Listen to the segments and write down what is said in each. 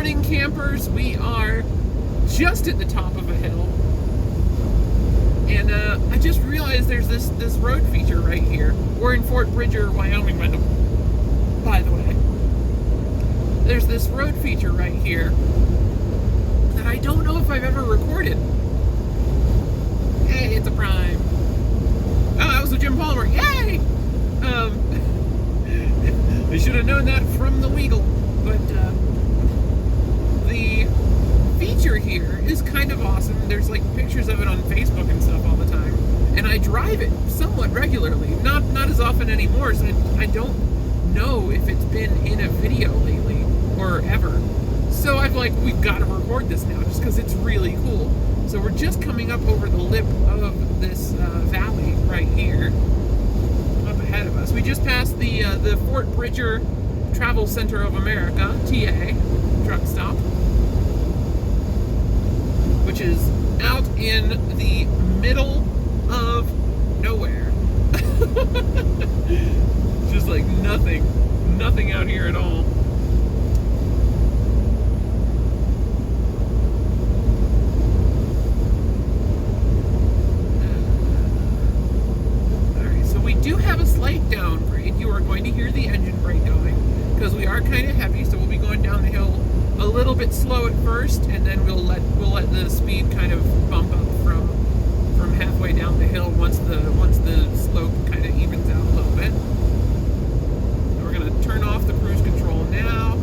morning, campers. We are just at the top of a hill. And I just realized there's this road feature right here. We're in Fort Bridger, Wyoming, by the way. There's this road feature right here that I don't know if I've ever recorded. Hey, it's a prime. Oh, that was a Jim Palmer. Yay! I should have known that from the Weagle. But the feature here is kind of awesome. There's like pictures of it on Facebook and stuff all the time. And I drive it somewhat regularly. Not as often anymore, so I don't know if it's been in a video lately or ever. So I've we've got to record this now just because it's really cool. So we're just coming up over the lip of this valley right here up ahead of us. We just passed the Fort Bridger Travel Center of America, TA, truck stop, which is out in the middle of nowhere. Just like nothing out here at all. Alright, so we do have a slight downgrade. You are going to hear the engine brake going because we are kind of heavy, so we'll be going down the hill a little bit slow at first, and then we'll let the speed kind of bump up from halfway down the hill once the slope kind of evens out a little bit. So we're going to turn off the cruise control now.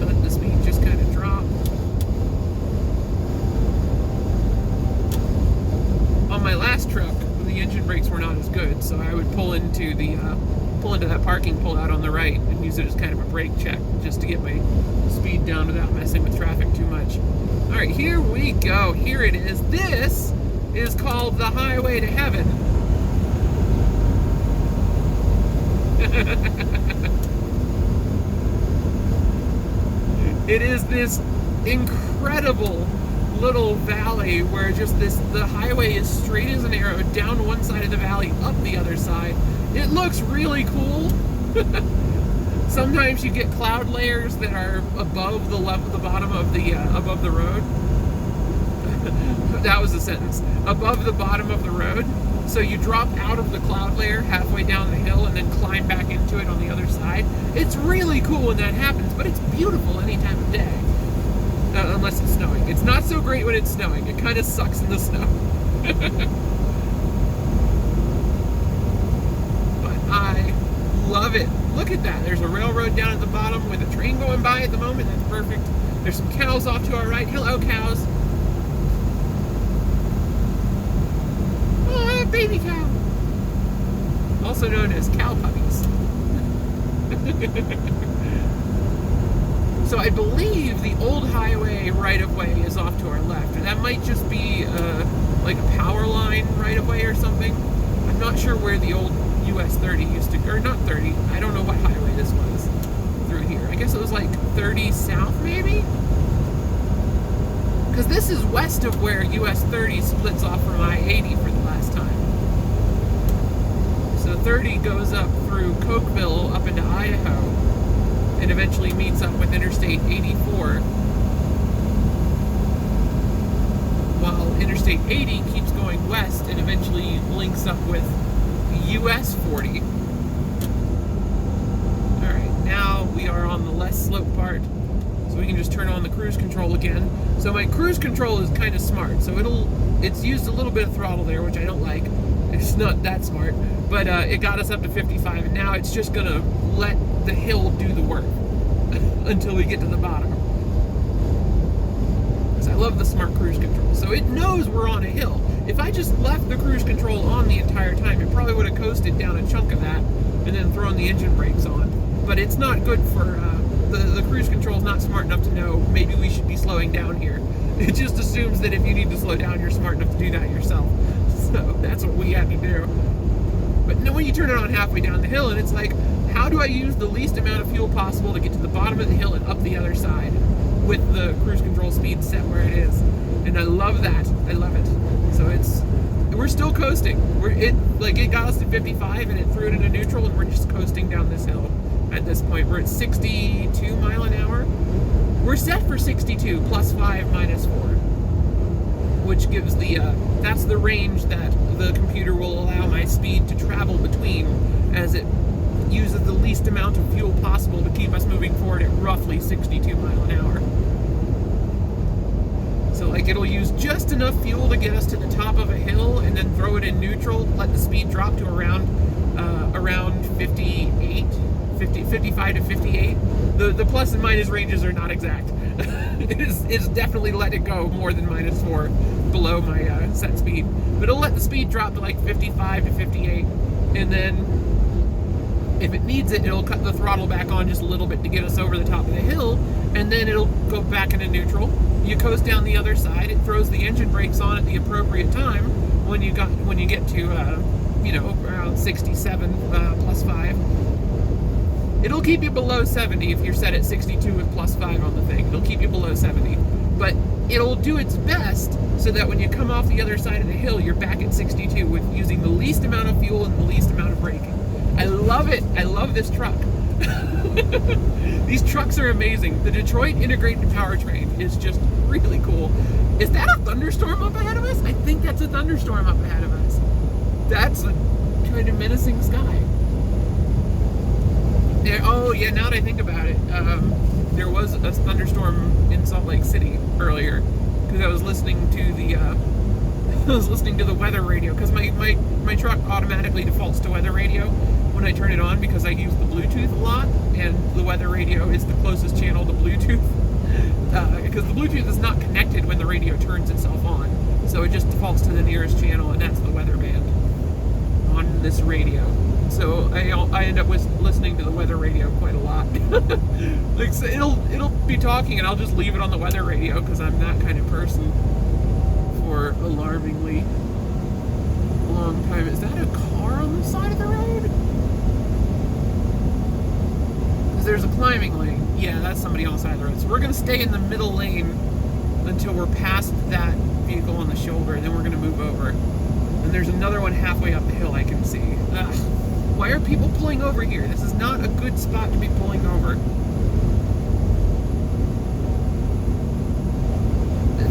Let the speed just kind of drop. On my last truck, the engine brakes were not as good, so I would pull into that parking pull out on the right and use it as kind of a brake check just to get my speed down without messing with traffic too much. All right, here we go. Here it is. This is called the Highway to Heaven. It is this incredible little valley where just the highway is straight as an arrow down one side of the valley, up the other side. It looks really cool. Sometimes you get cloud layers that are above the bottom of the above the road. That was a sentence. Above the bottom of the road. So you drop out of the cloud layer halfway down the hill and then climb back into it on the other side. It's really cool when that happens, but it's beautiful any time of day. Unless it's snowing. It's not so great when it's snowing. It kind of sucks in the snow. But I love it. Look at that. There's a railroad down at the bottom with a train going by at the moment. That's perfect. There's some cows off to our right. Hello, cows. Oh, baby cow. Also known as cow puppies. So I believe the old highway right-of-way is off to our left. And that might just be like a power line right-of-way or something. I'm not sure where the old US 30 used to, or not 30, I don't know what highway this was through here. I guess it was like 30 south maybe? Because this is west of where US 30 splits off from I-80 for the last time. So 30 goes up through Cokeville up into Idaho and eventually meets up with Interstate 84. While Interstate 80 keeps going west and eventually links up with US 40. Alright, now we are on the less slope part, so we can just turn on the cruise control again. So my cruise control is kind of smart, so it's used a little bit of throttle there, which I don't like. It's not that smart, but it got us up to 55, and now it's just gonna let the hill do the work until we get to the bottom. Because I love the smart cruise control. So it knows we're on a hill. If I just left the cruise control on the entire time, it probably would have coasted down a chunk of that and then thrown the engine brakes on. But it's not good for, the cruise control is not smart enough to know maybe we should be slowing down here. It just assumes that if you need to slow down, you're smart enough to do that yourself. So that's what we had to do. But then when you turn it on halfway down the hill, and it's like, how do I use the least amount of fuel possible to get to the bottom of the hill and up the other side with the cruise control speed set where it is? And I love that. I love it. So we're still coasting. It got us to 55 and it threw it into neutral, and we're just coasting down this hill. at this point. We're at 62 mile an hour. We're set for 62 plus 5 minus 4, which gives the that's the range that the computer will allow my speed to travel between, as it uses the least amount of fuel possible to keep us moving forward at roughly 62 mile an hour. So like it'll use just enough fuel to get us to the top of a hill and then throw it in neutral, let the speed drop to around 55 to 58. The plus and minus ranges are not exact. It's definitely let it go more than minus 4 below my set speed. But it'll let the speed drop to like 55 to 58, and then if it needs it, it'll cut the throttle back on just a little bit to get us over the top of the hill, and then it'll go back into neutral. You coast down the other side, it throws the engine brakes on at the appropriate time when you get to around 67 plus 5. It'll keep you below 70 if you're set at 62 with plus 5 on the thing. It'll keep you below 70. But it'll do its best so that when you come off the other side of the hill, you're back at 62 with using the least amount of fuel and the least amount of braking. I love it. I love this truck. These trucks are amazing. The Detroit integrated powertrain is just really cool. Is that a thunderstorm up ahead of us? I think that's a thunderstorm up ahead of us. That's a kind of menacing sky. Oh yeah, now that I think about it, there was a thunderstorm in Salt Lake City earlier because I was listening to the weather radio, because my truck automatically defaults to weather radio when I turn it on because I use the Bluetooth a lot, and the weather radio is the closest channel to Bluetooth because the Bluetooth is not connected when the radio turns itself on, so it just defaults to the nearest channel, and that's the weather band on this radio. So I end up listening to the weather radio quite a lot. Like, so it'll be talking and I'll just leave it on the weather radio because I'm that kind of person for alarmingly long time. Is that a car on the side of the road? Because there's a climbing lane. Yeah, that's somebody on the side of the road. So we're going to stay in the middle lane until we're past that vehicle on the shoulder, and then we're going to move over. And there's another one halfway up the hill I can see. Ugh. Why are people pulling over here? This is not a good spot to be pulling over.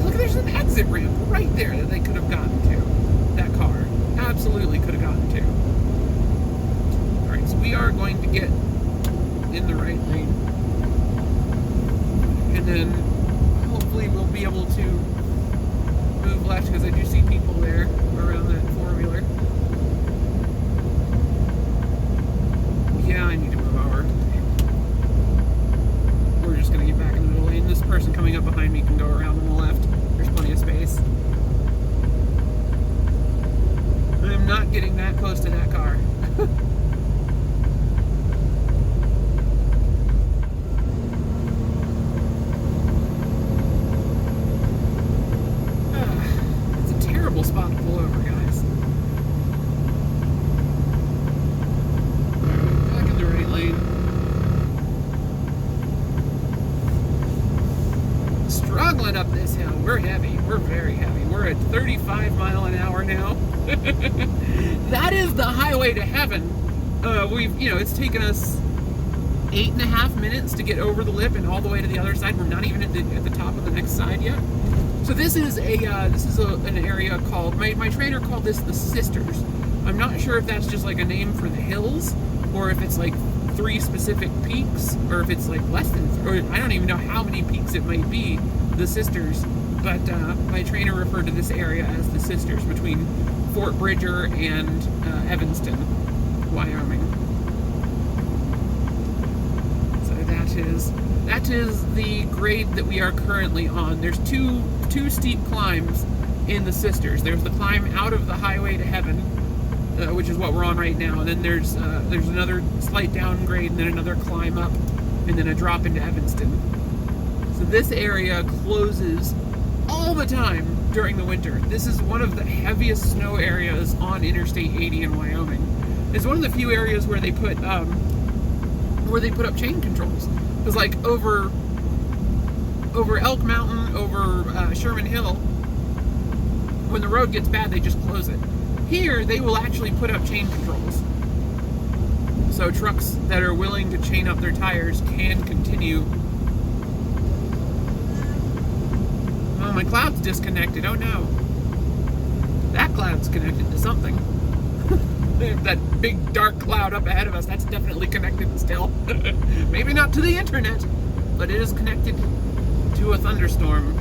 Look, there's an exit ramp right there that they could have gotten to. That car absolutely could have gotten to. Alright, so we are going to get in the right lane. And then hopefully we'll be able to move left, because I do see people there around that four-wheeler. Yeah, I need to move over. We're just going to get back in the middle lane. This person coming up behind me can go around on the left. There's plenty of space. I'm not getting that close to that car. It's a terrible spot to pull over, guys. Struggling up this hill. We're heavy. We're very heavy. We're at 35 mile an hour now. That is the highway to heaven. It's taken us 8.5 minutes to get over the lip and all the way to the other side. We're not even at the top of the next side yet. So this is an area called, my trainer called this the Sisters. I'm not sure if that's just like a name for the hills, or if it's like 3 specific peaks, or if it's like less than, or I don't even know how many peaks it might be, the Sisters, but my trainer referred to this area as the Sisters, between Fort Bridger and Evanston, Wyoming. So that is the grade that we are currently on. There's two steep climbs in the Sisters. There's the climb out of the highway to heaven, which is what we're on right now, and then there's another slight downgrade, and then another climb up, and then a drop into Evanston. So this area closes all the time during the winter. This is one of the heaviest snow areas on Interstate 80 in Wyoming. It's one of the few areas where they put up chain controls. Because like over Elk Mountain, over Sherman Hill, when the road gets bad, they just close it. Here, they will actually put up chain controls. So trucks that are willing to chain up their tires can continue. Oh, my cloud's disconnected. Oh no. That cloud's connected to something. That big dark cloud up ahead of us, that's definitely connected still. Maybe not to the internet, but it is connected to a thunderstorm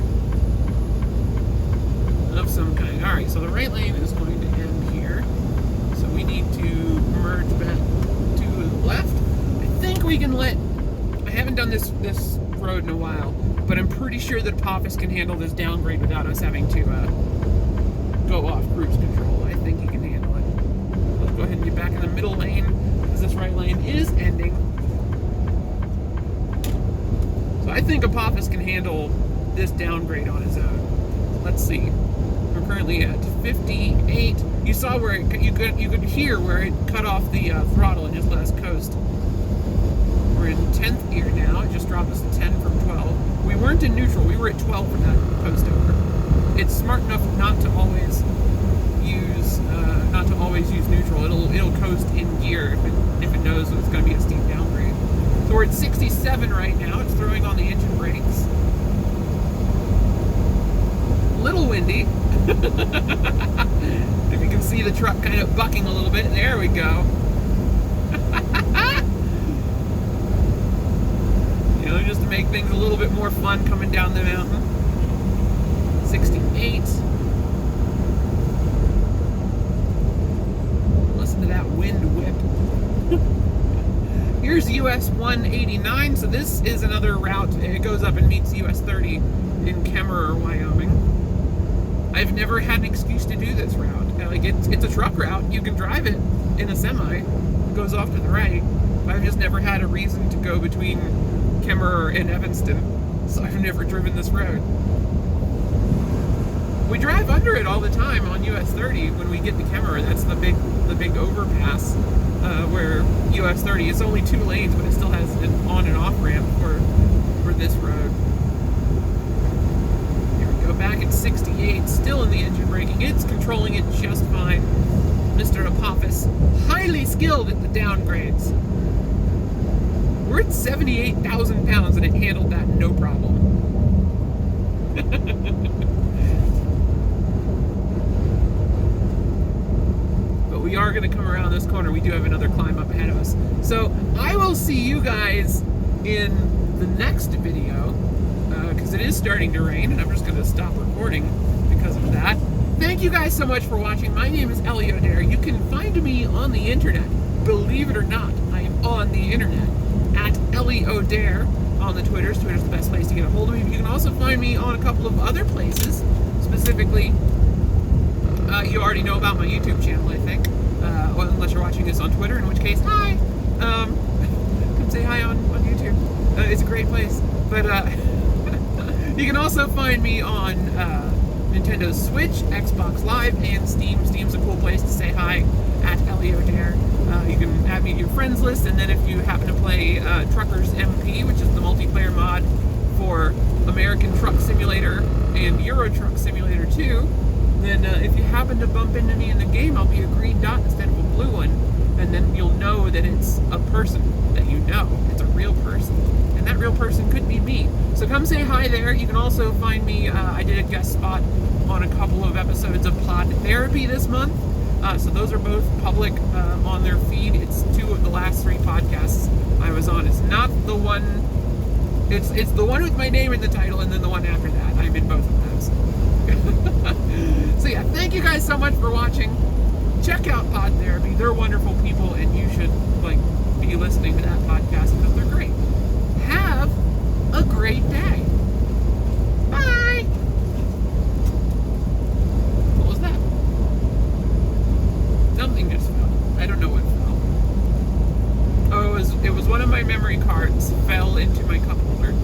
of some kind. Alright, so the right lane is going to end here. So we need to merge back to the left. I think we can I haven't done this road in a while, but I'm pretty sure that Apophis can handle this downgrade without us having to go off cruise control. I think he can handle it. Let's go ahead and get back in the middle lane, because this right lane is ending. So I think Apophis can handle this downgrade on his own. Let's see. We're currently at 58. You saw where you could hear where it cut off the throttle in his last coast. We're in 10th gear now. It just dropped us to 10 from 12. We weren't in neutral. We were at 12 for that coast over. It's smart enough not to always use neutral. It'll coast in gear if it knows it's going to be a steep downgrade. So we're at 67 right now. It's throwing on the engine brakes. Little windy. If you can see the truck kind of bucking a little bit, there we go. You know, just to make things a little bit more fun coming down the mountain. 68. Listen to that wind whip. Here's US 189, so this is another route. It goes up and meets US 30 in Kemmerer, Wyoming. I've never had an excuse to do this route. Like it's a truck route. You can drive it in a semi. It goes off to the right. But I've just never had a reason to go between Kemmerer and Evanston, so I've never driven this road. We drive under it all the time on US 30 when we get to Kemmerer. That's the big overpass where US 30 is only 2 lanes, but it still has an on and off ramp for this road. Here we go, back at 68, still in the engine braking. It's controlling it just fine. Mr. Apophis, highly skilled at the downgrades. We're at 78,000 pounds and it handled that no problem. But we are going to come around this corner. We do have another climb up ahead of us. So I will see you guys in the next video, because it is starting to rain and I'm just going to stop recording because of that. Thank you guys so much for watching. My name is Ellie O'Dare. You can find me on the internet. Believe it or not, I am on the internet at Ellie O'Dare on the Twitters. Twitter's the best place to get a hold of me. You can also find me on a couple of other places. Specifically, you already know about my YouTube channel, I think. Well, unless you're watching this on Twitter, in which case, hi! Come say hi on YouTube. It's a great place. But you can also find me on Nintendo Switch, Xbox Live, and Steam. Steam's a cool place to say hi at Ellie O'Dare. You can add me to your friends list, and then if you happen to play Truckers MP, which is the multiplayer mod for American Truck Simulator and Euro Truck Simulator 2, then if you happen to bump into me in the game, I'll be a green dot instead of a blue one, and then you'll know that it's a person that you know. It's a real person, and that real person could be me. So come say hi there. You can also find me, I did a guest spot on a couple of episodes of Pod Therapy this month. So those are both public on their feed. It's 2 of the last 3 podcasts I was on. It's not the one, it's the one with my name in the title, and then the one after that. I'm in both of those. So yeah, thank you guys so much for watching. Check out Pod Therapy. They're wonderful people, and you should be listening to that podcast because they're great. Have a great day. Bye. What was that? Something just fell. I don't know what fell. Oh, it was one of my memory cards fell into my cup holder.